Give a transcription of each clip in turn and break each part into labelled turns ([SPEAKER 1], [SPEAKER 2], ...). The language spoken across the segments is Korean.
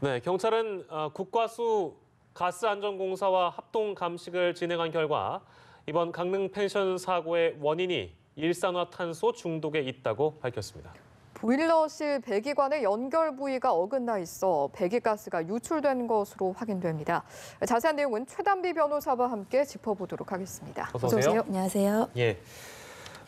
[SPEAKER 1] 네, 경찰은 국과수 가스안전공사와 합동 감식을 진행한 결과 이번 강릉 펜션 사고의 원인이 일산화탄소 중독에 있다고 밝혔습니다.
[SPEAKER 2] 보일러실 배기관의 연결 부위가 어긋나 있어 배기가스가 유출된 것으로 확인됩니다. 자세한 내용은 최단비 변호사와 함께 짚어보도록 하겠습니다.
[SPEAKER 1] 어서 오세요.
[SPEAKER 3] 안녕하세요.
[SPEAKER 1] 예.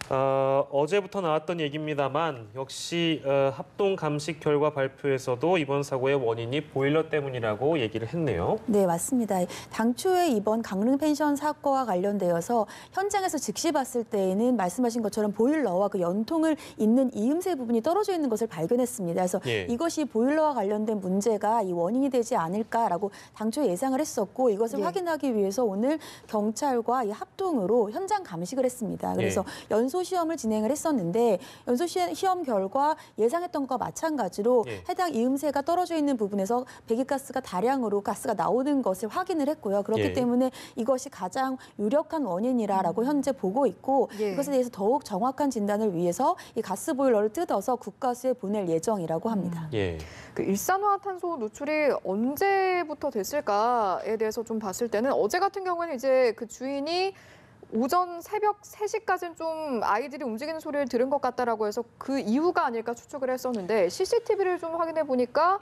[SPEAKER 1] 어제부터 나왔던 얘기입니다만 역시 합동 감식 결과 발표에서도 이번 사고의 원인이 보일러 때문이라고 얘기를 했네요.
[SPEAKER 3] 네, 맞습니다. 당초에 이번 강릉 펜션 사고와 관련되어서 현장에서 즉시 봤을 때에는 말씀하신 것처럼 보일러와 그 연통을 잇는 이음새 부분이 떨어져 있는 것을 발견했습니다. 그래서 이것이 보일러와 관련된 문제가 이 원인이 되지 않을까라고 당초에 예상을 했었고 이것을 확인하기 위해서 오늘 경찰과 이 합동으로 현장 감식을 했습니다. 그래서 연소 시험을 진행을 했었는데 연소 시험 결과 예상했던 것과 마찬가지로 해당 이음새가 떨어져 있는 부분에서 배기가스가 다량으로 가스가 나오는 것을 확인을 했고요. 그렇기 때문에 이것이 가장 유력한 원인이라고 현재 보고 있고 이것에 대해서 더욱 정확한 진단을 위해서 이 가스 보일러를 뜯어서 국가수에 보낼 예정이라고 합니다.
[SPEAKER 2] 그 일산화탄소 누출이 언제부터 됐을까에 대해서 좀 봤을 때는 어제 같은 경우에는 이제 그 주인이 오전 새벽 3시까지는 좀 아이들이 움직이는 소리를 들은 것 같다라고 해서 그 이후가 아닐까 추측을 했었는데 CCTV를 좀 확인해 보니까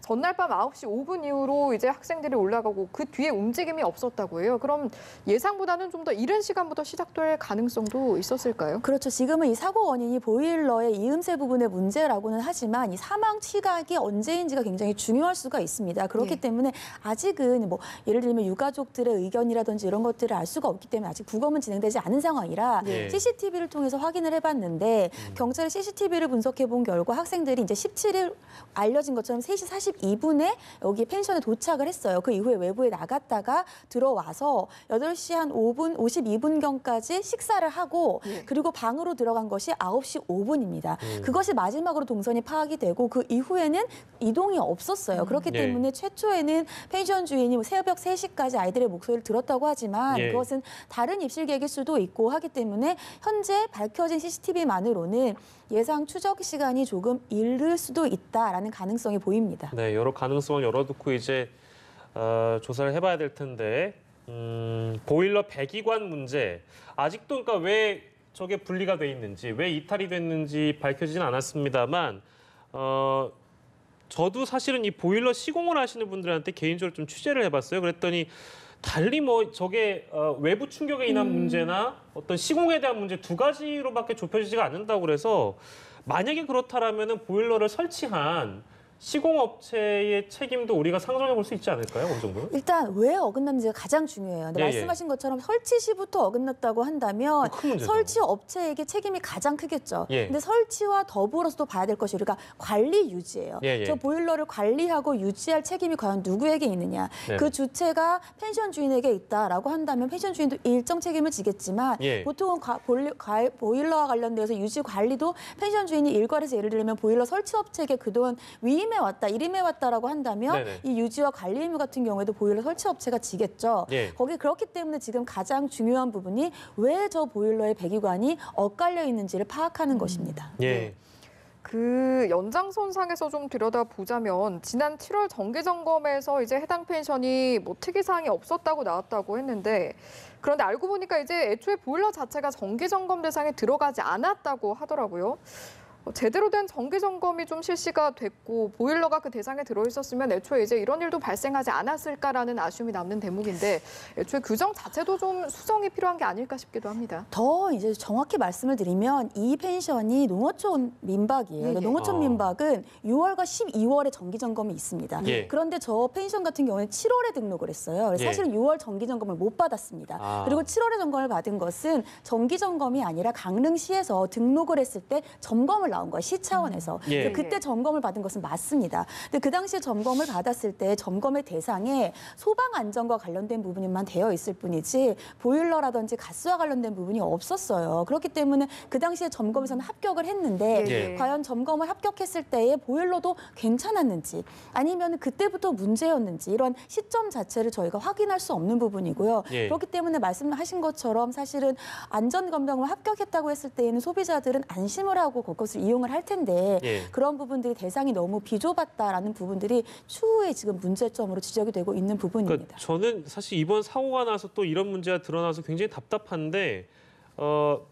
[SPEAKER 2] 전날 밤 9시 5분 이후로 이제 학생들이 올라가고 그 뒤에 움직임이 없었다고 해요. 그럼 예상보다는 좀 더 이른 시간부터 시작될 가능성도 있었을까요?
[SPEAKER 3] 그렇죠. 지금은 이 사고 원인이 보일러의 이음새 부분의 문제라고는 하지만 이 사망 시각이 언제인지가 굉장히 중요할 수가 있습니다. 그렇기 때문에 아직은 뭐 예를 들면 유가족들의 의견이라든지 이런 것들을 알 수가 없기 때문에 아직 부검은 진행되지 않은 상황이라 CCTV를 통해서 확인을 해봤는데 경찰이 CCTV를 분석해 본 결과 학생들이 이제 17일 알려진 것처럼 3시 42분에 여기 펜션에 도착을 했어요. 그 이후에 외부에 나갔다가 들어와서 8시 한 5분, 52분경까지 식사를 하고 그리고 방으로 들어간 것이 9시 5분입니다. 그것이 마지막으로 동선이 파악이 되고 그 이후에는 이동이 없었어요. 그렇기 때문에 최초에는 펜션 주인이 새벽 3시까지 아이들의 목소리를 들었다고 하지만 그것은 다른 입실객일 수도 있고 하기 때문에 현재 밝혀진 CCTV만으로는 예상 추적 시간이 조금 이를 수도 있다라는 가능성이 보입니다.
[SPEAKER 1] 네, 여러 가능성을 열어두고 이제 조사를 해봐야 될 텐데 보일러 배기관 문제 아직도 그러니까 왜 저게 분리가 돼 있는지 왜 이탈이 됐는지 밝혀지진 않았습니다만 저도 사실은 이 보일러 시공을 하시는 분들한테 개인적으로 좀 취재를 해봤어요. 그랬더니 달리 뭐 저게 외부 충격에 인한 문제나 어떤 시공에 대한 문제 두 가지로밖에 좁혀지지가 않는다고 그래서 만약에 그렇다라면은 보일러를 설치한 시공업체의 책임도 우리가 상정해 볼 수 있지 않을까요? 어느 정도?
[SPEAKER 3] 일단 왜 어긋났는지가 가장 중요해요. 근데 말씀하신 것처럼 설치 시부터 어긋났다고 한다면 설치 업체에게 책임이 가장 크겠죠. 근데 설치와 더불어서 또 봐야 될 것이 우리가 관리 유지예요. 저 보일러를 관리하고 유지할 책임이 과연 누구에게 있느냐. 그 주체가 펜션 주인에게 있다라고 한다면 펜션 주인도 일정 책임을 지겠지만 보통은 보일러와 관련돼서 유지 관리도 펜션 주인이 일괄해서 예를 들면 보일러 설치 업체에게 그동안 위임해 왔다, 일임해 왔다라고 한다면 이 유지와 관리 의무 같은 경우에도 보일러 설치 업체가 지겠죠. 거기 그렇기 때문에 지금 가장 중요한 부분이 왜 저 보일러의 배기관이 엇갈려 있는지를 파악하는 것입니다.
[SPEAKER 2] 그 연장선상에서 좀 들여다보자면 지난 7월 정기 점검에서 이제 해당 펜션이 뭐 특이사항이 없었다고 나왔다고 했는데 그런데 알고 보니까 이제 애초에 보일러 자체가 정기 점검 대상에 들어가지 않았다고 하더라고요. 제대로 된 정기 점검이 좀 실시가 됐고 보일러가 그 대상에 들어있었으면 애초에 이제 이런 일도 발생하지 않았을까라는 아쉬움이 남는 대목인데 애초에 규정 자체도 좀 수정이 필요한 게 아닐까 싶기도 합니다.
[SPEAKER 3] 더 이제 정확히 말씀을 드리면 이 펜션이 농어촌 민박이에요. 농어촌 민박은 6월과 12월에 정기 점검이 있습니다. 그런데 저 펜션 같은 경우는 7월에 등록을 했어요. 그래서 사실은 6월 정기 점검을 못 받았습니다. 그리고 7월에 점검을 받은 것은 정기 점검이 아니라 강릉시에서 등록을 했을 때 점검을 나온 거예요. 시 차원에서. 그때 점검을 받은 것은 맞습니다. 근데 그 당시에 점검을 받았을 때 점검의 대상에 소방 안전과 관련된 부분만 되어 있을 뿐이지 보일러라든지 가스와 관련된 부분이 없었어요. 그렇기 때문에 그 당시에 점검에서는 합격을 했는데 과연 점검을 합격했을 때의 보일러도 괜찮았는지 아니면 그때부터 문제였는지 이런 시점 자체를 저희가 확인할 수 없는 부분이고요. 그렇기 때문에 말씀하신 것처럼 사실은 안전 검정을 합격했다고 했을 때에는 소비자들은 안심을 하고 그것을 이용을 할 텐데
[SPEAKER 1] 예.
[SPEAKER 3] 그런 부분들이 대상이 너무 비좁았다라는 부분들이 추후에 지금 문제점으로 지적이 되고 있는 부분입니다.
[SPEAKER 1] 그러니까 저는 사실 이번 사고가 나서 또 이런 문제가 드러나서 굉장히 답답한데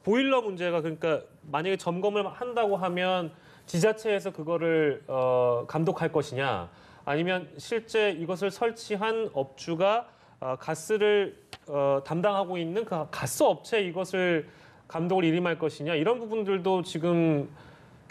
[SPEAKER 1] 보일러 문제가 그러니까 만약에 점검을 한다고 하면 지자체에서 그거를 감독할 것이냐 아니면 실제 이것을 설치한 업주가 가스를 담당하고 있는 그 가스 업체 이것을 감독을 일임할 것이냐 이런 부분들도 지금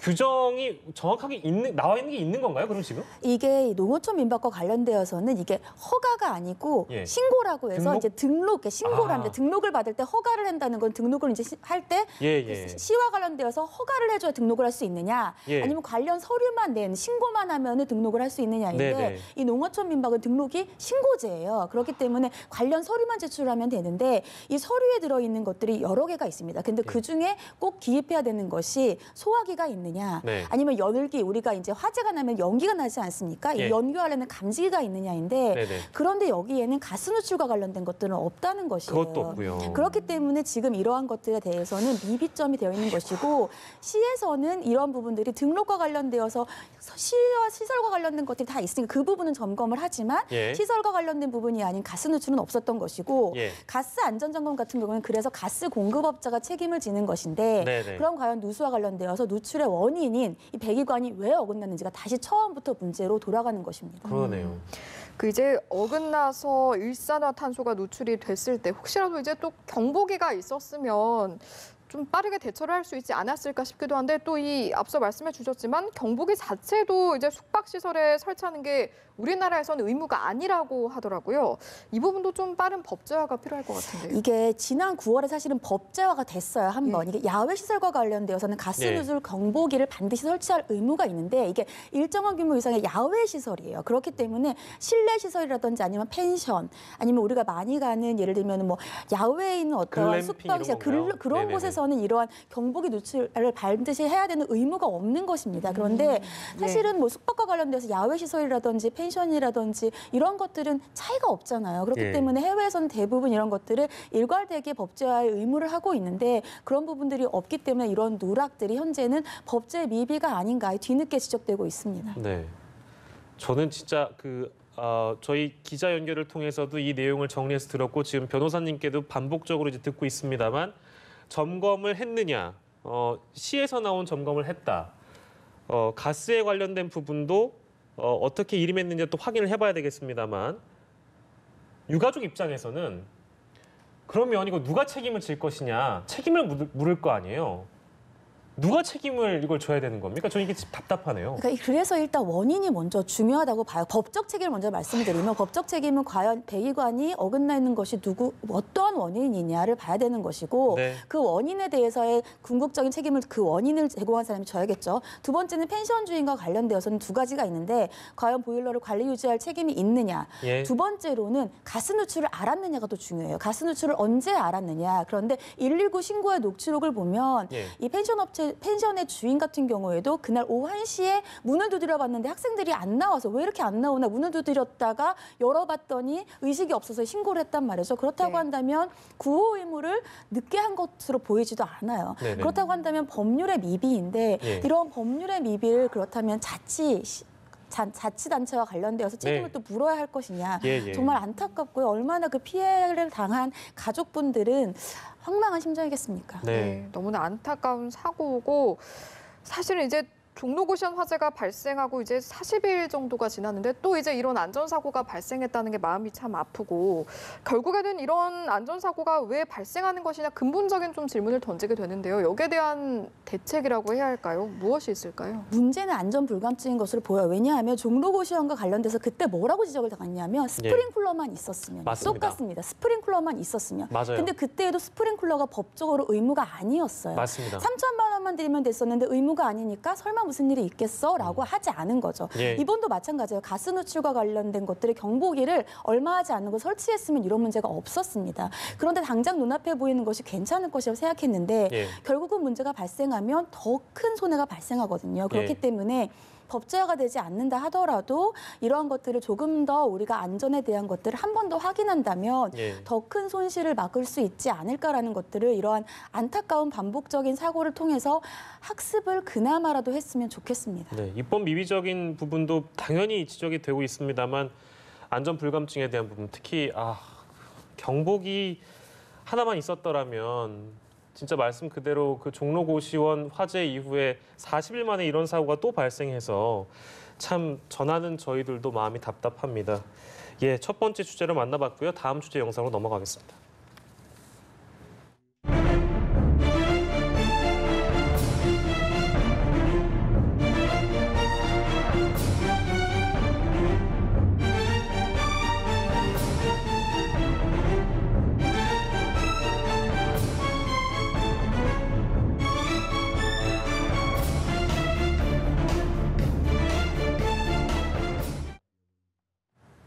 [SPEAKER 1] 규정이 정확하게 나와 있는 게 있는 건가요? 그럼 지금?
[SPEAKER 3] 이게 농어촌 민박과 관련되어서는 이게 허가가 아니고
[SPEAKER 1] 예.
[SPEAKER 3] 신고라고 해서
[SPEAKER 1] 등록?
[SPEAKER 3] 이제 신고를 합니다. 등록을 받을 때 허가를 한다는 건 등록을 이제 할 때
[SPEAKER 1] 예.
[SPEAKER 3] 시와 관련되어서 허가를 해줘야 등록을 할 수 있느냐
[SPEAKER 1] 예.
[SPEAKER 3] 아니면 관련 서류만 신고만 하면은 등록을 할 수 있느냐인데
[SPEAKER 1] 네네.
[SPEAKER 3] 이 농어촌 민박은 등록이 신고제예요. 그렇기 때문에 관련 서류만 제출하면 되는데 이 서류에 들어있는 것들이 여러 개가 있습니다. 근데 그 중에 꼭 기입해야 되는 것이 소화기가 있느냐
[SPEAKER 1] 네.
[SPEAKER 3] 아니면 연기 우리가 이제 화재가 나면 연기가 나지 않습니까?
[SPEAKER 1] 예.
[SPEAKER 3] 이 연기하려는 감지기가 있느냐인데
[SPEAKER 1] 네네.
[SPEAKER 3] 그런데 여기에는 가스 누출과 관련된 것들은 없다는 것이에요.
[SPEAKER 1] 그것도 없고요.
[SPEAKER 3] 그렇기 때문에 지금 이러한 것들에 대해서는 미비점이 되어 있는 것이고 시에서는 이런 부분들이 등록과 관련되어서 시와 시설과 관련된 것들이 다 있으니까 그 부분은 점검을 하지만
[SPEAKER 1] 예.
[SPEAKER 3] 시설과 관련된 부분이 아닌 가스 누출은 없었던 것이고
[SPEAKER 1] 예.
[SPEAKER 3] 가스 안전 점검 같은 경우는 그래서 가스 공급업자가 책임을 지는 것인데
[SPEAKER 1] 네네.
[SPEAKER 3] 그럼 과연 누수와 관련되어서 누출의 원인인 이 배기관이 왜 어긋났는지가 다시 처음부터 문제로 돌아가는 것입니다.
[SPEAKER 1] 그러네요.
[SPEAKER 2] 그 이제 어긋나서 일산화탄소가 누출이 됐을 때 혹시라도 이제 또 경보기가 있었으면 좀 빠르게 대처를 할 수 있지 않았을까 싶기도 한데 또 이 앞서 말씀해 주셨지만 경보기 자체도 이제 숙박시설에 설치하는 게 우리나라에서는 의무가 아니라고 하더라고요. 이 부분도 좀 빠른 법제화가 필요할 것 같은데요.
[SPEAKER 3] 이게 지난 9월에 사실은 법제화가 됐어요. 한 번.
[SPEAKER 2] 예.
[SPEAKER 3] 이게 야외 시설과 관련되어서는 가스
[SPEAKER 1] 예.
[SPEAKER 3] 누출 경보기를 반드시 설치할 의무가 있는데 이게 일정한 규모 이상의 야외 시설이에요. 그렇기 때문에 실내 시설이라든지 아니면 펜션 아니면 우리가 많이 가는 예를 들면 뭐 야외에 있는 어떤
[SPEAKER 1] 글램핑
[SPEAKER 3] 숙박시설
[SPEAKER 1] 이런 건가요?
[SPEAKER 3] 그런
[SPEAKER 1] 네네네.
[SPEAKER 3] 곳에서는 이러한 경보기 누출을 반드시 해야 되는 의무가 없는 것입니다. 그런데 사실은 뭐 숙박과 관련돼서 야외 시설이라든지 펜션이라든지 이런 것들은 차이가 없잖아요. 그렇기
[SPEAKER 1] 예.
[SPEAKER 3] 때문에 해외에서는 대부분 이런 것들을 일괄되게 법제화의 의무를 하고 있는데 그런 부분들이 없기 때문에 이런 누락들이 현재는 법제 미비가 아닌가 뒤늦게 지적되고 있습니다.
[SPEAKER 1] 네. 저는 진짜 저희 기자 연결을 통해서도 이 내용을 정리해서 들었고 지금 변호사님께도 반복적으로 이제 듣고 있습니다만 점검을 했느냐, 시에서 나온 점검을 했다. 가스에 관련된 부분도 어떻게 일임했는지 또 확인을 해봐야 되겠습니다만 유가족 입장에서는 그러면 이거 누가 책임을 질 것이냐 책임을 물을 거 아니에요. 누가 책임을 이걸 져야 되는 겁니까? 저는 이게 답답하네요.
[SPEAKER 3] 그러니까 그래서 일단 원인이 먼저 중요하다고 봐요. 법적 책임을 먼저 말씀드리면 법적 책임은 과연 배기관이 어긋나 있는 것이 어떠한 원인이냐를 봐야 되는 것이고
[SPEAKER 1] 네.
[SPEAKER 3] 그 원인에 대해서의 궁극적인 책임을 그 원인을 제공한 사람이 져야겠죠. 두 번째는 펜션 주인과 관련되어서는 두 가지가 있는데 과연 보일러를 관리 유지할 책임이 있느냐.
[SPEAKER 1] 예.
[SPEAKER 3] 두 번째로는 가스 누출을 알았느냐가 더 중요해요. 가스 누출을 언제 알았느냐. 그런데 119 신고의 녹취록을 보면
[SPEAKER 1] 예.
[SPEAKER 3] 이 펜션의 주인 같은 경우에도 그날 오후 1시에 문을 두드려 봤는데 학생들이 안 나와서 왜 이렇게 안 나오나 문을 두드렸다가 열어봤더니 의식이 없어서 신고를 했단 말이죠. 그렇다고
[SPEAKER 2] 네.
[SPEAKER 3] 한다면 구호 의무를 늦게 한 것으로 보이지도 않아요.
[SPEAKER 1] 네네.
[SPEAKER 3] 그렇다고 한다면 법률의 미비인데
[SPEAKER 1] 예.
[SPEAKER 3] 이런 법률의 미비를 그렇다면 자치단체와 관련되어서 책임을
[SPEAKER 1] 네.
[SPEAKER 3] 또 물어야 할 것이냐.
[SPEAKER 1] 예.
[SPEAKER 3] 정말 안타깝고요. 얼마나 그 피해를 당한 가족분들은 황망한 심정이겠습니까?
[SPEAKER 1] 네.
[SPEAKER 2] 너무나 안타까운 사고고 사실은 이제 종로구시원 화재가 발생하고 이제 40일 정도가 지났는데 또 이제 이런 안전사고가 발생했다는 게 마음이 참 아프고 결국에는 이런 안전사고가 왜 발생하는 것이냐 근본적인 좀 질문을 던지게 되는데요. 여기에 대한 대책이라고 해야 할까요? 무엇이 있을까요?
[SPEAKER 3] 문제는 안전 불감증인 것으로 보여요. 왜냐하면 종로구시원과 관련돼서 그때 뭐라고 지적을 당했냐면 스프링쿨러만 있었으면
[SPEAKER 1] 맞습니다.
[SPEAKER 3] 똑같습니다. 스프링쿨러만 있었으면.
[SPEAKER 1] 맞아요.
[SPEAKER 3] 근데 그때에도 스프링쿨러가 법적으로 의무가 아니었어요.
[SPEAKER 1] 맞습니다.
[SPEAKER 3] 3천만 원만 드리면 됐었는데 의무가 아니니까 설마 무슨 일이 있겠어? 라고 하지 않은 거죠.
[SPEAKER 1] 예.
[SPEAKER 3] 이번도 마찬가지예요. 가스 누출과 관련된 것들의 경보기를 얼마 하지 않은 걸 설치했으면 이런 문제가 없었습니다. 그런데 당장 눈앞에 보이는 것이 괜찮을 것이라고 생각했는데
[SPEAKER 1] 예.
[SPEAKER 3] 결국은 문제가 발생하면 더 큰 손해가 발생하거든요. 그렇기
[SPEAKER 1] 예.
[SPEAKER 3] 때문에 법제화가 되지 않는다 하더라도 이러한 것들을 조금 더 우리가 안전에 대한 것들을 한 번 더 확인한다면
[SPEAKER 1] 예.
[SPEAKER 3] 더 큰 손실을 막을 수 있지 않을까라는 것들을 이러한 안타까운 반복적인 사고를 통해서 학습을 그나마라도 했으면 좋겠습니다.
[SPEAKER 1] 네, 입법 미비적인 부분도 당연히 지적이 되고 있습니다만 안전 불감증에 대한 부분, 특히 경보기 하나만 있었더라면 진짜 말씀 그대로 그 종로고시원 화재 이후에 40일 만에 이런 사고가 또 발생해서 참 전하는 저희들도 마음이 답답합니다. 예, 첫 번째 주제로 만나봤고요. 다음 주제 영상으로 넘어가겠습니다.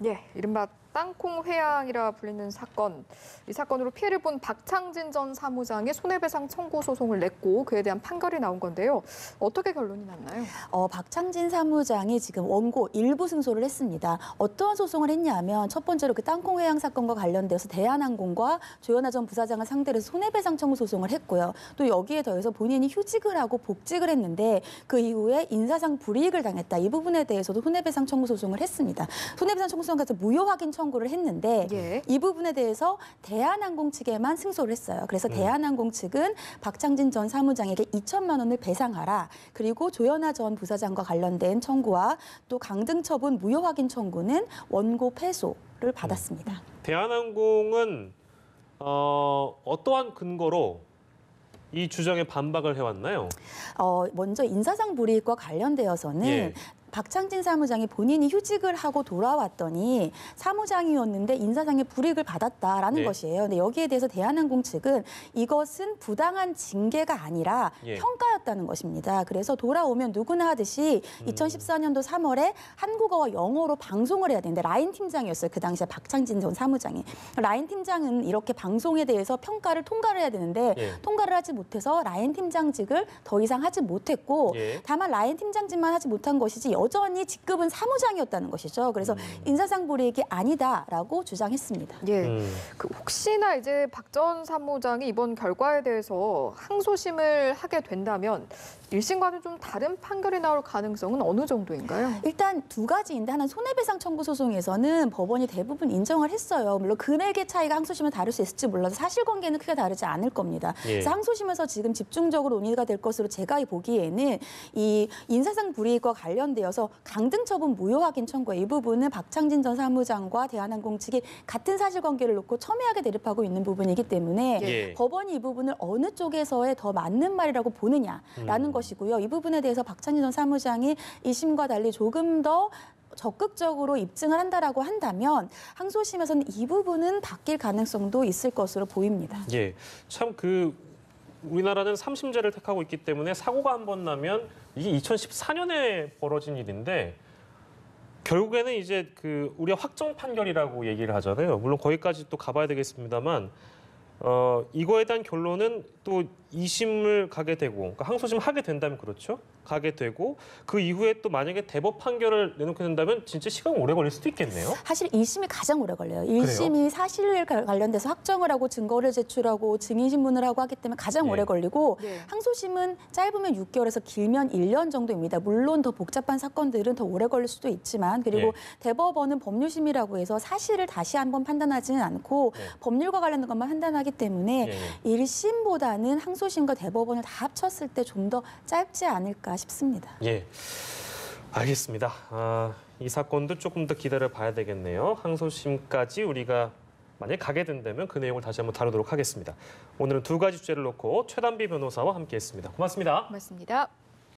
[SPEAKER 2] 예, 이른바 땅콩 회항이라 불리는 사건. 이 사건으로 피해를 본 박창진 전 사무장이 손해배상 청구 소송을 냈고 그에 대한 판결이 나온 건데요. 어떻게 결론이 났나요?
[SPEAKER 3] 박창진 사무장이 지금 원고 일부 승소를 했습니다. 어떠한 소송을 했냐면 첫 번째로 그 땅콩 회항 사건과 관련돼서 대한항공과 조현아 전 부사장을 상대로 해서 손해배상 청구 소송을 했고요. 또 여기에 더해서 본인이 휴직을 하고 복직을 했는데 그 이후에 인사상 불이익을 당했다. 이 부분에 대해서도 손해배상 청구 소송을 했습니다. 손해배상 청구 소송에서 무효 확인 청구를 했는데
[SPEAKER 2] 예.
[SPEAKER 3] 이 부분에 대해서 대한항공 측에만 승소를 했어요. 그래서 대한항공 측은 박창진 전 사무장에게 2천만 원을 배상하라. 그리고 조현아 전 부사장과 관련된 청구와 또 강등 처분 무효 확인 청구는 원고 패소를 받았습니다.
[SPEAKER 1] 대한항공은 어떠한 근거로 이 주장에 반박을 해왔나요?
[SPEAKER 3] 먼저 인사상 불이익과 관련되어서는
[SPEAKER 1] 예.
[SPEAKER 3] 박창진 사무장이 본인이 휴직을 하고 돌아왔더니 사무장이었는데 인사상의 불이익을 받았다라는
[SPEAKER 1] 네.
[SPEAKER 3] 것이에요. 근데 여기에 대해서 대한항공 측은 이것은 부당한 징계가 아니라
[SPEAKER 1] 예.
[SPEAKER 3] 평가였다는 것입니다. 그래서 돌아오면 누구나 하듯이 2014년도 3월에 한국어와 영어로 방송을 해야 되는데 라인 팀장이었어요. 그 당시에 박창진 전 사무장이. 라인 팀장은 이렇게 방송에 대해서 통과를 해야 되는데
[SPEAKER 1] 예.
[SPEAKER 3] 통과를 하지 못해서 라인 팀장직을 더 이상 하지 못했고
[SPEAKER 1] 예.
[SPEAKER 3] 다만 라인 팀장직만 하지 못한 것이지 여전히 직급은 사무장이었다는 것이죠. 그래서 인사상 불이익이 아니다라고 주장했습니다.
[SPEAKER 2] 예. 그 혹시나 이제 박 전 사무장이 이번 결과에 대해서 항소심을 하게 된다면 1심과는 좀 다른 판결이 나올 가능성은 어느 정도인가요?
[SPEAKER 3] 일단 두 가지인데 하나는 손해배상 청구 소송에서는 법원이 대부분 인정을 했어요. 물론 금액의 차이가 항소심은 다를 수 있을지 몰라도 사실관계는 크게 다르지 않을 겁니다.
[SPEAKER 1] 예.
[SPEAKER 3] 그래서 항소심에서 지금 집중적으로 논의가 될 것으로 제가 보기에는 이 인사상 불이익과 관련되어서 강등 처분 무효 확인 청구의 이 부분은 박창진 전 사무장과 대한항공 측이 같은 사실관계를 놓고 첨예하게 대립하고 있는 부분이기 때문에
[SPEAKER 1] 예.
[SPEAKER 3] 법원이 이 부분을 어느 쪽에서의 더 맞는 말이라고 보느냐라는 것이고요. 이 부분에 대해서 박창진 전 사무장이 2심과 달리 조금 더 적극적으로 입증을 한다라고 한다면 항소심에서는 이 부분은 바뀔 가능성도 있을 것으로 보입니다.
[SPEAKER 1] 예, 참 우리나라는 3심제를 택하고 있기 때문에 사고가 한 번 나면 이게 2014년에 벌어진 일인데 결국에는 이제 우리가 확정 판결이라고 얘기를 하잖아요. 물론 거기까지 또 가봐야 되겠습니다만 이거에 대한 결론은 또 2심을 가게 되고, 그러니까 항소심을 하게 된다면 그렇죠. 가게 되고 그 이후에 또 만약에 대법 판결을 내놓게 된다면 진짜 시간이 오래 걸릴 수도 있겠네요.
[SPEAKER 3] 사실 1심이 가장 오래 걸려요. 1심이 사실을 관련돼서 확정을 하고 증거를 제출하고 증인신문을 하고 하기 때문에 가장
[SPEAKER 1] 예.
[SPEAKER 3] 오래 걸리고
[SPEAKER 2] 네.
[SPEAKER 3] 항소심은 짧으면 6개월에서 길면 1년 정도입니다. 물론 더 복잡한 사건들은 더 오래 걸릴 수도 있지만 그리고
[SPEAKER 1] 예.
[SPEAKER 3] 대법원은 법률심이라고 해서 사실을 다시 한번 판단하지는 않고
[SPEAKER 1] 예.
[SPEAKER 3] 법률과 관련된 것만 판단하기 때문에
[SPEAKER 1] 예.
[SPEAKER 3] 1심보다는 항소심과 대법원을 다 합쳤을 때 좀 더 짧지 않을까 싶습니다.
[SPEAKER 1] 예, 알겠습니다. 이 사건도 조금 더 기다려 봐야 되겠네요. 항소심까지 우리가 만약에 가게 된다면 그 내용을 다시 한번 다루도록 하겠습니다. 오늘은 두 가지 주제를 놓고 최단비 변호사와 함께했습니다. 고맙습니다.
[SPEAKER 2] 고맙습니다.